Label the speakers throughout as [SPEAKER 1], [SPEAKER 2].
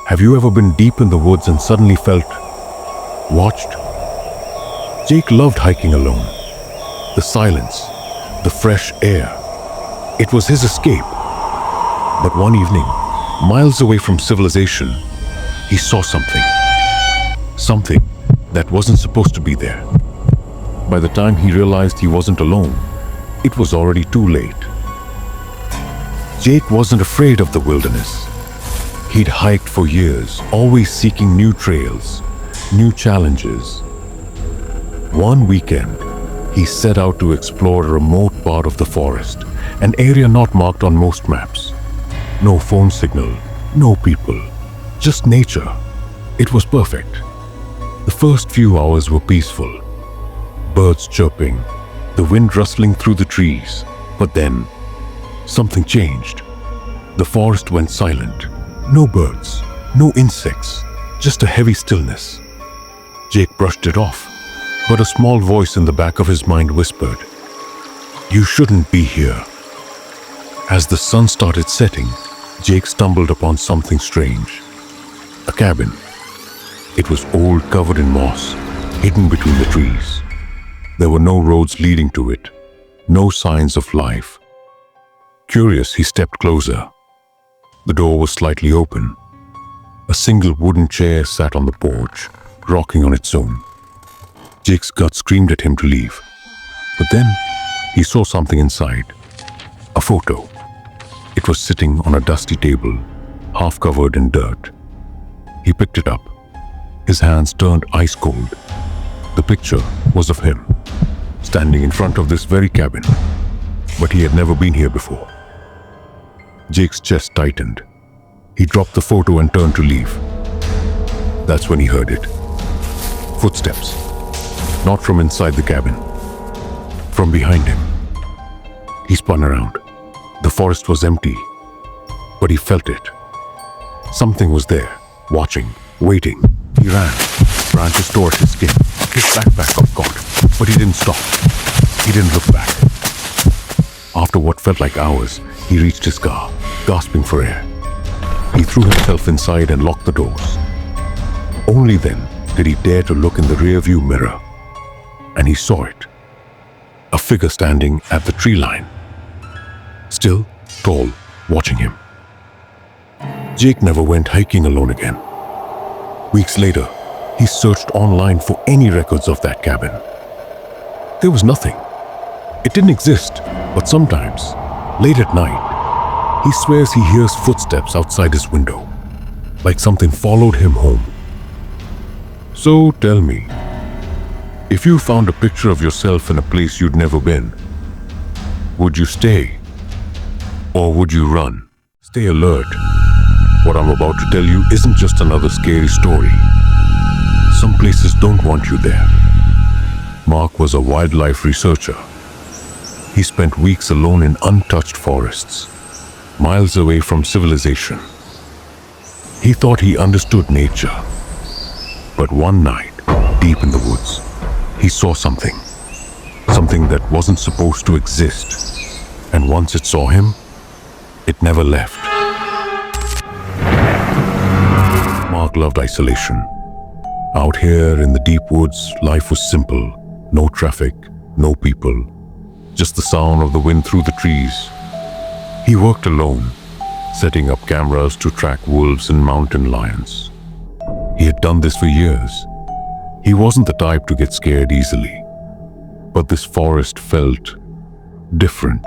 [SPEAKER 1] Have you ever been deep in the woods and suddenly felt watched? Jake loved hiking alone. The silence, the fresh air. It was his escape. But one evening, miles away from civilization, he saw something. Something that wasn't supposed to be there. By the time he realized he wasn't alone, it was already too late. Jake wasn't afraid of the wilderness. He'd hiked for years, always seeking new trails, new challenges. One weekend, he set out to explore a remote part of the forest, an area not marked on most maps. No phone signal, no people, just nature. It was perfect. The first few hours were peaceful. Birds chirping, the wind rustling through the trees. But then, something changed. The forest went silent. No birds, no insects, just a heavy stillness. Jake brushed it off, but a small voice in the back of his mind whispered, "You shouldn't be here." As the sun started setting, Jake stumbled upon something strange. A cabin. It was old, covered in moss, hidden between the trees. There were no roads leading to it, no signs of life. Curious, he stepped closer. The door was slightly open. A single wooden chair sat on the porch, rocking on its own. Jake's gut screamed at him to leave. But then, he saw something inside. A photo. It was sitting on a dusty table, half covered in dirt. He picked it up. His hands turned ice cold. The picture was of him, standing in front of this very cabin. But he had never been here before. Jake's chest tightened. He dropped the photo and turned to leave. That's when he heard it. Footsteps. Not from inside the cabin. From behind him. He spun around. The forest was empty. But he felt it. Something was there, watching, waiting. He ran. Branches tore at his skin. His backpack got caught. But he didn't stop. He didn't look back. After what felt like hours, he reached his car, gasping for air. He threw himself inside and locked the doors. Only then did he dare to look in the rearview mirror. And he saw it. A figure standing at the tree line. Still, tall, watching him. Jake never went hiking alone again. Weeks later, he searched online for any records of that cabin. There was nothing. It didn't exist, but sometimes, late at night, he swears he hears footsteps outside his window, like something followed him home. So tell me, if you found a picture of yourself in a place you'd never been, would you stay? Or would you run? Stay alert. What I'm about to tell you isn't just another scary story. Some places don't want you there. Murk was a wildlife researcher. He spent weeks alone in untouched forests, miles away from civilization. He thought he understood nature. But one night, deep in the woods, he saw something. Something that wasn't supposed to exist. And once it saw him, it never left. Murk loved isolation. Out here in the deep woods, life was simple. No traffic, no people. Just the sound of the wind through the trees. He worked alone, setting up cameras to track wolves and mountain lions. He had done this for years. He wasn't the type to get scared easily. But this forest felt different.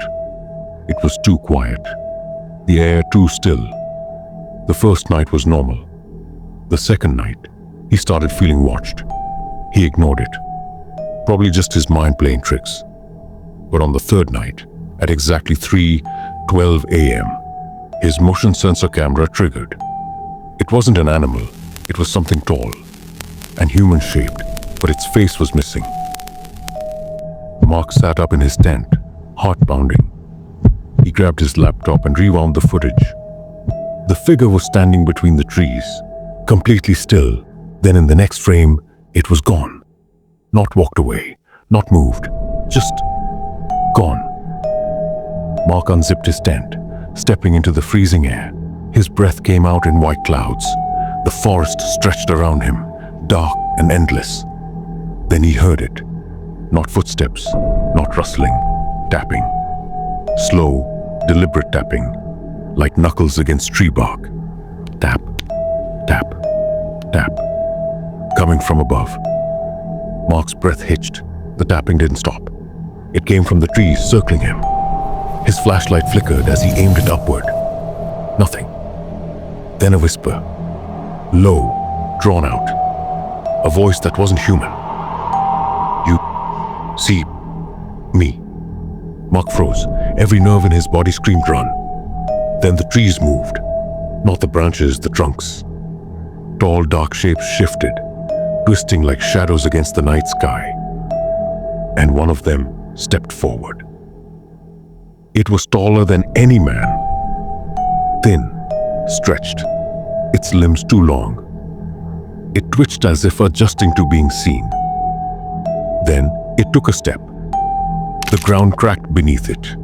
[SPEAKER 1] It was too quiet. The air too still. The first night was normal. The second night, he started feeling watched. He ignored it. Probably just his mind playing tricks. But on the third night, at exactly 3:12 a.m., his motion sensor camera triggered. It wasn't an animal. It was something tall and human-shaped, but its face was missing. Murk sat up in his tent, heart pounding. He grabbed his laptop and rewound the footage. The figure was standing between the trees, completely still. Then in the next frame, it was gone. Not walked away, not moved, just gone. Murk unzipped his tent, stepping into the freezing air. His breath came out in white clouds. The forest stretched around him, dark and endless. Then he heard it. Not footsteps, not rustling, tapping. Slow, deliberate tapping, like knuckles against tree bark. Tap, tap, tap, coming from above. Mark's breath hitched. The tapping didn't stop. It came from the trees circling him. His flashlight flickered as he aimed it upward. Nothing. Then a whisper. Low, drawn out. A voice that wasn't human. You see me. Mark froze. Every nerve in his body screamed run. Then the trees moved. Not the branches, the trunks. Tall, dark shapes shifted, twisting like shadows against the night sky. And one of them stepped forward. It was taller than any man. Thin, stretched, its limbs too long. It twitched as if adjusting to being seen. Then it took a step. The ground cracked beneath it.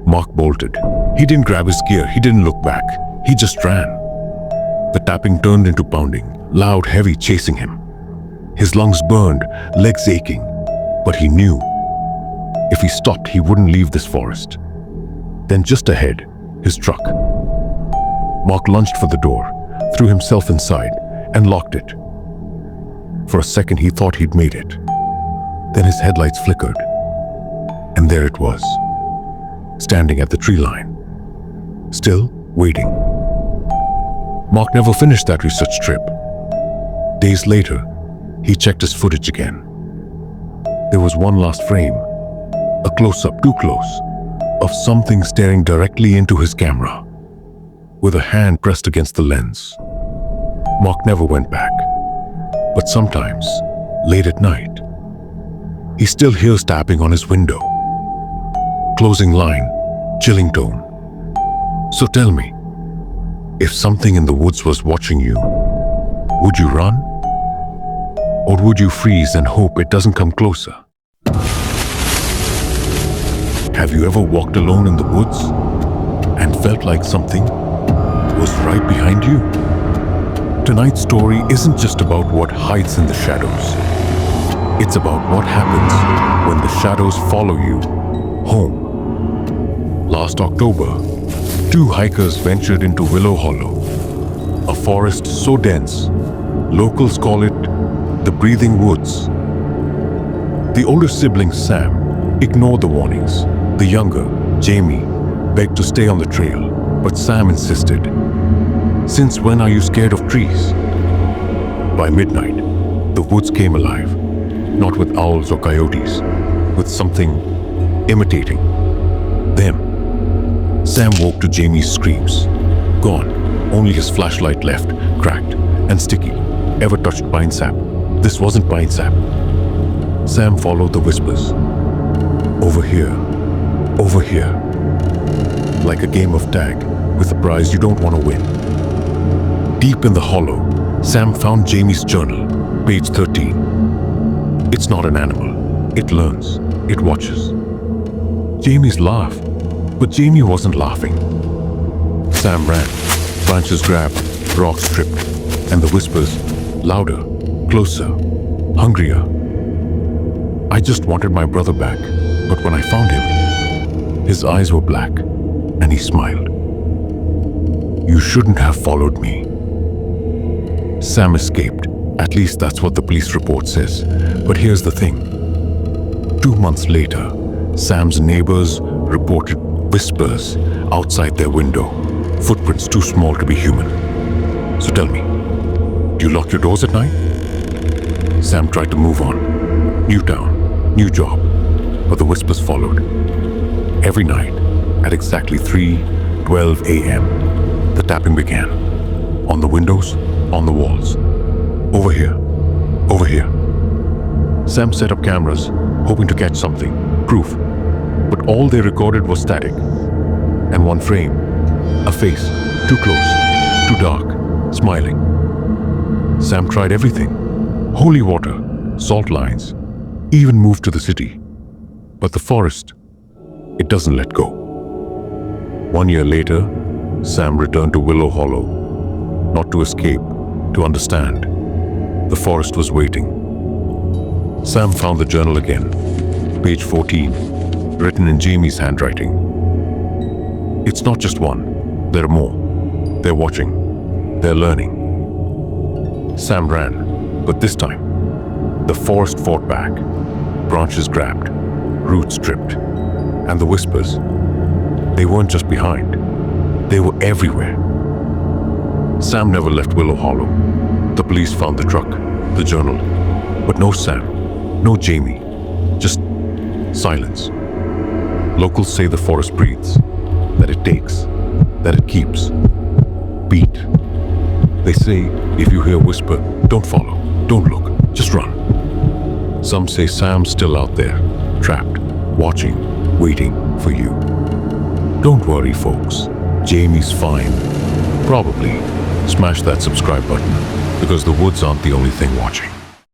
[SPEAKER 1] Mark bolted. He didn't grab his gear. He didn't look back. He just ran. The tapping turned into pounding, loud, heavy, chasing him. His lungs burned, legs aching. But he knew if he stopped, he wouldn't leave this forest. Then just ahead, his truck. Mark lunged for the door, threw himself inside, and locked it. For a second, he thought he'd made it. Then his headlights flickered. And there it was, standing at the tree line, still waiting. Mark never finished that research trip. Days later, he checked his footage again. There was one last frame, a close-up, too close, of something staring directly into his camera, with a hand pressed against the lens. Mark never went back, but sometimes, late at night, he still hears tapping on his window. Closing line, chilling tone. So tell me, if something in the woods was watching you, would you run? Or would you freeze and hope it doesn't come closer? Have you ever walked alone in the woods and felt like something was right behind you? Tonight's story isn't just about what hides in the shadows. It's about what happens when the shadows follow you home. Last October, 2 hikers ventured into Willow Hollow, a forest so dense, locals call it the Breathing Woods. The older sibling, Sam, ignored the warnings. The younger, Jamie, begged to stay on the trail, but Sam insisted. Since when are you scared of trees? By midnight, the woods came alive, not with owls or coyotes, with something imitating them. Sam woke to Jamie's screams. Gone, only his flashlight left, cracked and sticky, ever touched pine sap. This wasn't pine sap. Sam followed the whispers. Over here, over here. Like a game of tag, with a prize you don't want to win. Deep in the hollow, Sam found Jamie's journal, page 13. It's not an animal. It learns. It watches. Jamie's laugh, but Jamie wasn't laughing. Sam ran, branches grabbed, rocks stripped, and the whispers, louder, closer, hungrier. I just wanted my brother back, but when I found him, his eyes were black, and he smiled. You shouldn't have followed me. Sam escaped. At least that's what the police report says. But here's the thing. 2 months later, Sam's neighbors reported whispers outside their window, footprints too small to be human. So tell me, do you lock your doors at night? Sam tried to move on. New town, new job, but the whispers followed. Every night, at exactly 3:12 a.m., the tapping began. On the windows, on the walls. Over here, over here. Sam set up cameras, hoping to catch something, proof. But all they recorded was static. And one frame, a face, too close, too dark, smiling. Sam tried everything. Holy water, salt lines, even moved to the city. But the forest, it doesn't let go. 1 year later, Sam returned to Willow Hollow, not to escape, to understand. The forest was waiting. Sam found the journal again. Page 14, written in Jamie's handwriting. It's not just one. There are more. They're watching. They're learning. Sam ran, but this time, the forest fought back. Branches grabbed, roots stripped, and the whispers, they weren't just behind. They were everywhere. Sam never left Willow Hollow. The police found the truck, the journal, but no Sam, no Jamie, just silence. Locals say the forest breathes, that it takes, that it keeps. Beat. They say if you hear a whisper, don't follow, don't look, just run. Some say Sam's still out there, trapped, watching, waiting for you. Don't worry, folks. Jamie's fine. Probably. Smash that subscribe button, because the woods aren't the only thing watching.